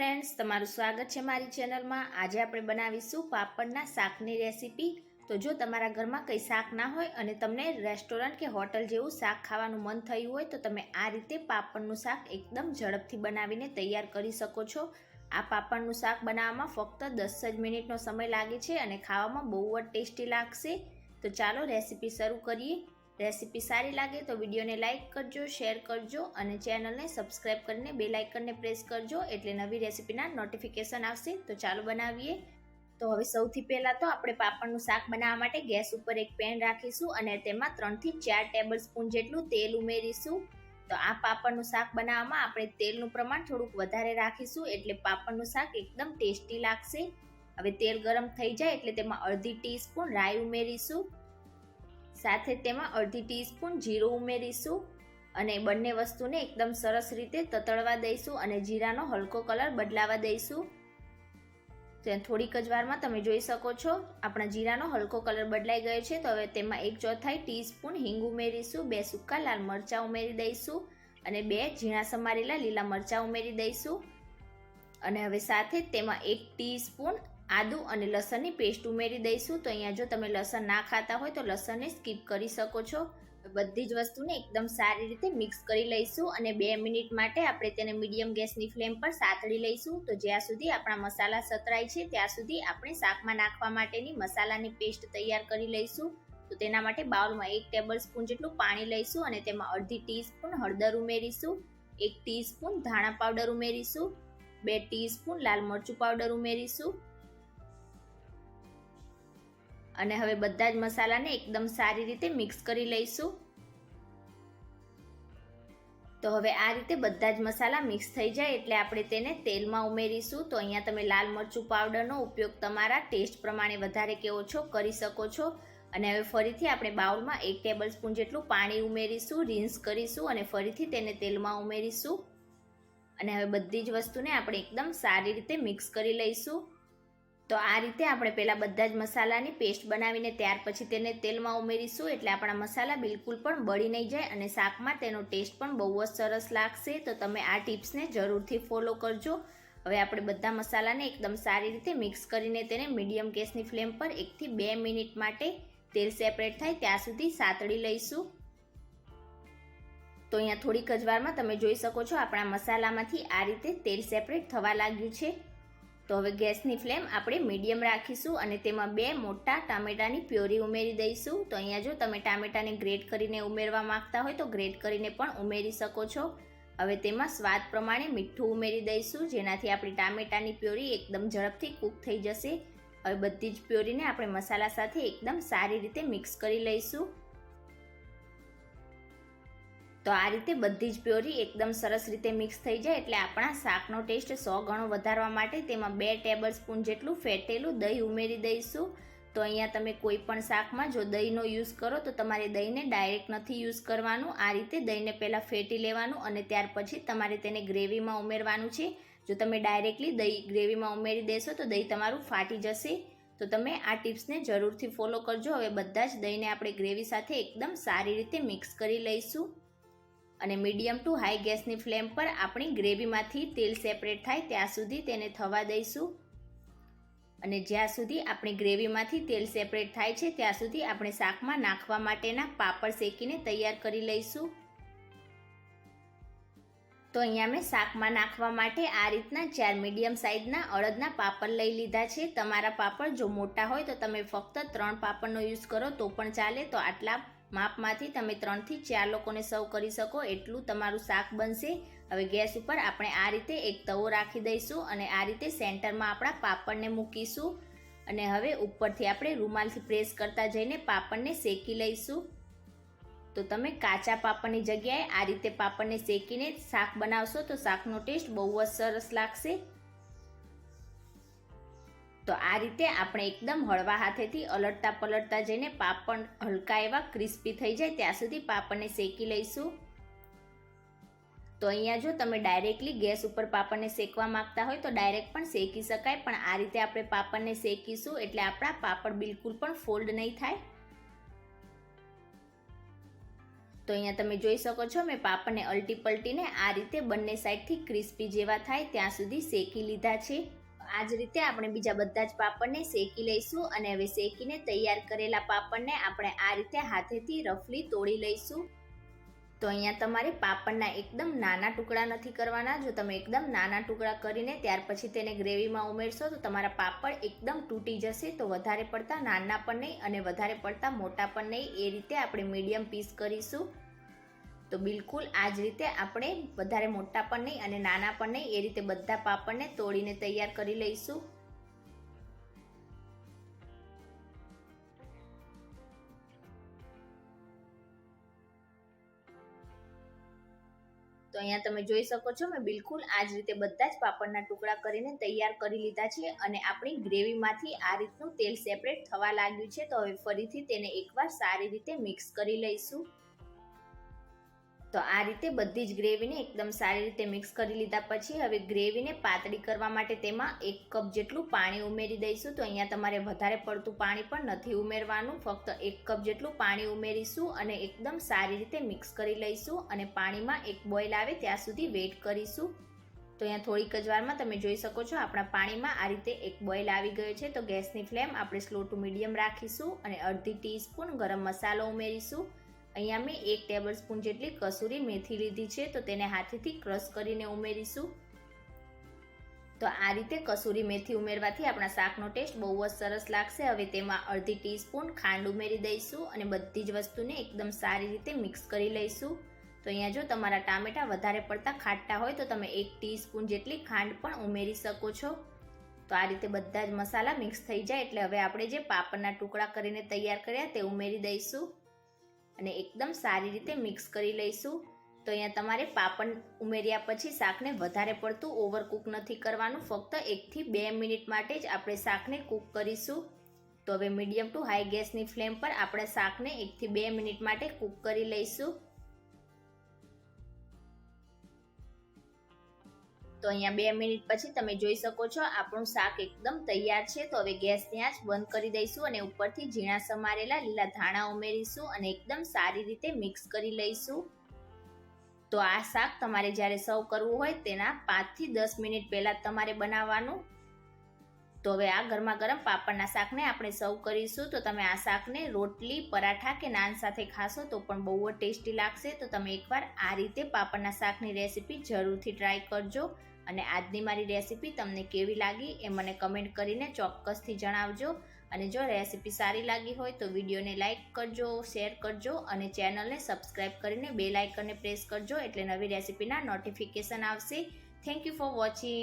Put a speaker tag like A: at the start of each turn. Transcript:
A: Friends, તમારું સ્વાગત છે મારી ચેનલમાં। આજે આપણે બનાવીશું પાપડના શાકની રેસીપી। તો જો તમારા ઘરમાં કંઈ શાક ના હોય અને તમને રેસ્ટોરન્ટ કે હોટલ જેવું શાક ખાવાનું મન થયું હોય તો તમે આ રીતે પાપડનું શાક એકદમ ઝડપથી બનાવીને તૈયાર કરી શકો છો। આ પાપડનું શાક બનાવવામાં ફક્ત 10 જ મિનિટનો સમય લાગે છે અને ખાવામાં બહુ જ ટેસ્ટી લાગશે। તો ચાલો રેસીપી શરૂ કરીએ। રેસીપી સારી લાગે તો વિડીયોને લાઇક કરજો, શેર કરજો અને ચેનલને સબસ્ક્રાઇબ કરીને બેલ આઇકનને પ્રેસ કરજો એટલે નવી રેસીપીના નોટિફિકેશન આવશે। તો ચાલો બનાવીએ। તો હવે સૌથી પહેલાં તો આપણે પાપડનું શાક બનાવવા માટે ગેસ ઉપર એક પેન રાખીશું અને તેમાં 3 થી 4 ટેબલ સ્પૂન જેટલું તેલ ઉમેરીશું। તો આ પાપડનું શાક બનાવવામાં આપણે તેલનું પ્રમાણ થોડુંક વધારે રાખીશું એટલે પાપડનું શાક એકદમ ટેસ્ટી લાગશે। હવે તેલ ગરમ થઈ જાય એટલે તેમાં અડધી ટીસ્પૂન રાઈ ઉમેરીશું, સાથે તેમાં અડધી ટીસ્પૂન જીરું ઉમેરીશું અને બંને વસ્તુને એકદમ સરસ રીતે તતડવા દઈશું અને જીરાનો હલકો કલર બદલાવા દઈશું। તો થોડીક જ વારમાં તમે જોઈ શકો છો આપણા જીરાનો હલકો કલર બદલાઈ ગયો છે। તો હવે તેમાં 1/4 ટીસ્પૂન હિંગ ઉમેરીશું, 2 સૂકા લાલ મરચાં ઉમેરી દઈશું અને 2 ઝીણા સમારેલા લીલા મરચાં ઉમેરી દઈશું અને હવે સાથે તેમાં 1 ટીસ્પૂન આદુ અને લસણની પેસ્ટ ઉમેરી દઈશું। તો અહીંયા જો તમે લસણ ના ખાતા હોય તો લસણને સ્કીપ કરી શકો છો। બધી જ વસ્તુને એકદમ સારી રીતે મિક્સ કરી લઈશું અને 2 મિનિટ માટે આપણે તેને મીડિયમ ગેસની ફ્લેમ પર સાતળી લઈશું। તો જ્યાં સુધી આપણા મસાલા સતરાય છે ત્યાં સુધી આપણે શાકમાં નાખવા માટેની મસાલાની પેસ્ટ તૈયાર કરી લઈશું। તો તેના માટે બાઉલમાં 1 ટેબલ સ્પૂન જેટલું પાણી લઈશું અને તેમાં અડધી ટીસ્પૂન હળદર ઉમેરીશું, 1 ટીસ્પૂન ધાણા પાવડર ઉમેરીશું, 2 ટીસ્પૂન લાલ મરચું પાવડર ઉમેરીશું અને હવે બધા જ મસાલાને એકદમ સારી રીતે મિક્સ કરી લઈશું। તો હવે આ રીતે બધા જ મસાલા મિક્સ થઈ જાય એટલે આપણે તેને તેલમાં ઉમેરીશું। તો અહીંયા તમે લાલ મરચું પાવડરનો ઉપયોગ તમારા ટેસ્ટ પ્રમાણે વધારે કે ઓછો કરી શકો છો અને હવે ફરીથી આપણે બાઉલમાં 1 ટેબલ સ્પૂન જેટલું પાણી ઉમેરીશું, રિન્સ કરીશું અને ફરીથી તેને તેલમાં ઉમેરીશું અને હવે બધી જ વસ્તુને આપણે એકદમ સારી રીતે મિક્સ કરી લઈશું। તો આ રીતે આપણે પહેલાં બધા જ મસાલાની પેસ્ટ બનાવીને ત્યાર પછી તેને તેલમાં ઉમેરીશું એટલે આપણા મસાલા બિલકુલ પણ બળી નહીં જાય અને શાકમાં તેનો ટેસ્ટ પણ બહુ જ સરસ લાગશે। તો તમે આ ટિપ્સને જરૂરથી ફોલો કરજો। હવે આપણે બધા મસાલાને એકદમ સારી રીતે મિક્સ કરીને તેને મીડિયમ ગેસની ફ્લેમ પર 1 થી 2 મિનિટ માટે તેલ સેપરેટ થાય ત્યાં સુધી સાતળી લઈશું। તો અહીંયા થોડીક જ વારમાં તમે જોઈ શકો છો આપણા મસાલામાંથી આ રીતે તેલ સેપરેટ થવા લાગ્યું છે। તો હવે ગેસની ફ્લેમ આપણે મીડિયમ રાખીશું અને તેમાં 2 મોટા ટામેટાની પ્યોરી ઉમેરી દઈશું। તો અહીંયા જો તમે ટામેટાને ગ્રેટ કરીને ઉમેરવા માંગતા હોય તો ગ્રેટ કરીને પણ ઉમેરી શકો છો। હવે તેમાં સ્વાદ પ્રમાણે મીઠું ઉમેરી દઈશું જેનાથી આપણી ટામેટાની પ્યોરી એકદમ ઝડપથી કૂક થઈ જશે। હવે બધી જ પ્યોરીને આપણે મસાલા સાથે એકદમ સારી રીતે મિક્સ કરી લઈશું। તો આ રીતે બધી જ પ્યોરી એકદમ સરસ રીતે મિક્સ થઈ જાય એટલે આપણા શાકનો ટેસ્ટ 100 ગણો વધારવા માટે તેમાં 2 ટેબલ સ્પૂન જેટલું ફેટેલું દહીં ઉમેરી દઈશું। તો અહીંયા તમે કોઈ પણ શાકમાં જો દહીંનો યુઝ કરો તો તમારે દહીંને ડાયરેક્ટ નથી યુઝ કરવાનું, આ રીતે દહીંને પહેલાં ફેટી લેવાનું અને ત્યાર પછી તમારે તેને ગ્રેવીમાં ઉમેરવાનું છે। જો તમે ડાયરેક્ટલી દહીં ગ્રેવીમાં ઉમેરી દેશો તો દહીં તમારું ફાટી જશે। તો તમે આ ટિપ્સને જરૂરથી ફોલો કરજો। હવે બધા જ દહીંને આપણે ગ્રેવી સાથે એકદમ સારી રીતે મિક્સ કરી લઈશું અને મીડિયમ ટુ હાઈ ગેસની ફ્લેમ પર આપણી ગ્રેવીમાંથી તેલ સેપરેટ થાય ત્યાં સુધી તેને થવા દઈશું અને જ્યાં સુધી આપણી ગ્રેવીમાંથી તેલ સેપરેટ થાય છે ત્યાં સુધી આપણે શાકમાં નાખવા માટેના પાપડ શેકીને તૈયાર કરી લઈશું। તો અહીંયા મેં શાકમાં નાખવા માટે આ રીતના 4 મીડિયમ સાઇઝના અડદના પાપડ લઈ લીધા છે। તમારા પાપડ જો મોટા હોય તો તમે ફક્ત 3 પાપડનો યુઝ કરો તો પણ ચાલે। તો આટલા માપમાંથી તમે 3 થી 4 લોકોને સર્વ કરી શકો એટલું તમારું શાક બનશે। હવે ગેસ ઉપર આપણે આ રીતે એક તવો રાખી દઈશું અને આ રીતે સેન્ટરમાં આપણા પાપડને મૂકીશું અને હવે ઉપરથી આપણે રૂમાલથી પ્રેસ કરતા જઈને પાપડને શેકી લઈશું। તો તમે કાચા પાપડની જગ્યાએ આ રીતે પાપડને શેકીને શાક બનાવશો તો શાકનો ટેસ્ટ બહુ જ સરસ લાગશે। તો આ રીતે આપણે એકદમ હળવા હાથેથી અલટતા પલટતા જઈને પાપડ હલકા એવા ક્રિસ્પી થઈ જાય ત્યાં સુધી પાપડને શેકી લઈશું। તો અહીંયા જો તમે ડાયરેક્ટલી ગેસ ઉપર પાપડને શેકવા માંગતા હોય તો ડાયરેક્ટ પણ શેકી શકાય, પણ આ રીતે આપણે પાપડને શેકીશું એટલે આપણા પાપડ બિલકુલ પણ ફોલ્ડ નહીં થાય। તો અહીંયા તમે જોઈ શકો છો મેં પાપડને અલટી પલટીને આ રીતે બંને સાઈડથી ક્રિસ્પી જેવા થાય ત્યાં સુધી શેકી લીધા છે. આ જ રીતે આપણે બીજા બધા જ પાપડને શેકી લઈશું અને હવે શેકીને તૈયાર કરેલા પાપડને આપણે આ રીતે હાથેથી રફલી તોડી લઈશું. તો અહીંયા તમારે પાપડના એકદમ નાના ટુકડા નથી કરવાના. જો તમે એકદમ નાના ટુકડા કરીને ત્યાર પછી તેને ગ્રેવીમાં ઉમેરશો તો તમારા પાપડ એકદમ તૂટી જશે. તો વધારે પડતા નાના પણ નહીં અને વધારે પડતા મોટા પણ નહીં, એ રીતે આપણે મીડિયમ પીસ કરીશું. તો બિલકુલ આ જ રીતે આપણે વધારે મોટા પણ નહીં અને નાના પણ નહીં, એ રીતે બધા પાપડને તોડીને તૈયાર કરી લઈશું. તો અહીંયા તમે જોઈ શકો છો મેં બિલકુલ આ જ રીતે બધા જ પાપડના ટુકડા કરીને તૈયાર કરી લીધા છે અને આપણી ગ્રેવીમાંથી આ રીતનું તેલ સેપરેટ થવા લાગ્યું છે. તો હવે ફરીથી તેને એકવાર સારી રીતે મિક્સ કરી લઈશું. તો આ રીતે બધી જ ગ્રેવીને એકદમ સારી રીતે મિક્સ કરી લીધા પછી હવે ગ્રેવીને પાતળી કરવા માટે તેમાં 1 કપ જેટલું પાણી ઉમેરી દઈશું. તો અહીંયા તમારે વધારે પડતું પાણી પણ નથી ઉમેરવાનું, ફક્ત 1 કપ જેટલું પાણી ઉમેરીશું અને એકદમ સારી રીતે મિક્સ કરી લઈશું અને પાણીમાં એક બોઇલ આવે ત્યાં સુધી વેઇટ કરીશું. તો અહીંયા થોડીક જ વારમાં તમે જોઈ શકો છો આપણા પાણીમાં આ રીતે એક બોઇલ આવી ગયો છે. તો ગેસની ફ્લેમ આપણે સ્લો ટુ મીડિયમ રાખીશું અને અડધી ટીસ્પૂન ગરમ મસાલો ઉમેરીશું. અહીંયા મેં 1 ટેબલ સ્પૂન જેટલી કસૂરી મેથી લીધી છે, તો તેને હાથેથી ક્રશ કરીને ઉમેરીશું. તો આ રીતે કસૂરી મેથી ઉમેરવાથી આપણા શાકનો ટેસ્ટ બહુ જ સરસ લાગશે. હવે તેમાં અડધી ટીસ્પૂન ખાંડ ઉમેરી દઈશું અને બધી જ વસ્તુને એકદમ સારી રીતે મિક્સ કરી લઈશું. તો અહીંયા જો તમારા ટામેટા વધારે પડતા ખાટા હોય તો તમે 1 ટીસ્પૂન જેટલી ખાંડ પણ ઉમેરી શકો છો. તો આ રીતે બધા જ મસાલા મિક્સ થઈ જાય એટલે હવે આપણે જે પાપડના ટુકડા કરીને તૈયાર કર્યા તે ઉમેરી દઈશું અને એકદમ સારી રીતે મિક્સ કરી લઈશું. તો અહીંયા તમારે પાપડ ઉમેર્યા પછી શાકને વધારે પડતું ઓવરકૂક નથી કરવાનું, ફક્ત 1 થી 2 મિનિટ માટે જ આપણે શાકને કૂક કરીશું. તો હવે મીડિયમ ટુ હાઈ ગેસની ફ્લેમ પર આપણે શાકને 1 થી 2 મિનિટ માટે કૂક કરી લઈશું. તો અહીંયા 2 મિનિટ પછી તમે જોઈ શકો છો આપણું શાક એકદમ તૈયાર છે. તો હવે ગેસની આંચ બંધ કરી દઈશું અને ઉપરથી ઝીણા સમારેલા લીલા ધાણા ઉમેરીશું અને એકદમ સારી રીતે મિક્સ કરી લઈશું. તો આ શાક તમારે જ્યારે સર્વ કરવું હોય તેના 5 થી 10 મિનિટ પહેલાં તમારે બનાવવાનું. તો હવે આ ગરમા ગરમ પાપડના શાકને આપણે સર્વ કરીશું. તો તમે આ શાકને રોટલી, પરાઠા કે નાન સાથે ખાશો તો પણ બહુ જ ટેસ્ટી લાગશે. તો તમે એકવાર આ રીતે પાપડના શાકની રેસીપી જરૂરથી ટ્રાય કરજો અને આજની મારી રેસીપી તમને કેવી લાગી એ મને કમેન્ટ કરીને ચોક્કસથી જણાવજો. અને જો રેસીપી સારી લાગી હોય તો વિડીયોને લાઇક કરજો, શેર કરજો અને ચેનલને સબસ્ક્રાઈબ કરીને બેલ આઇકનને પ્રેસ કરજો એટલે નવી રેસીપીના નોટિફિકેશન આવશે. Thank you for watching.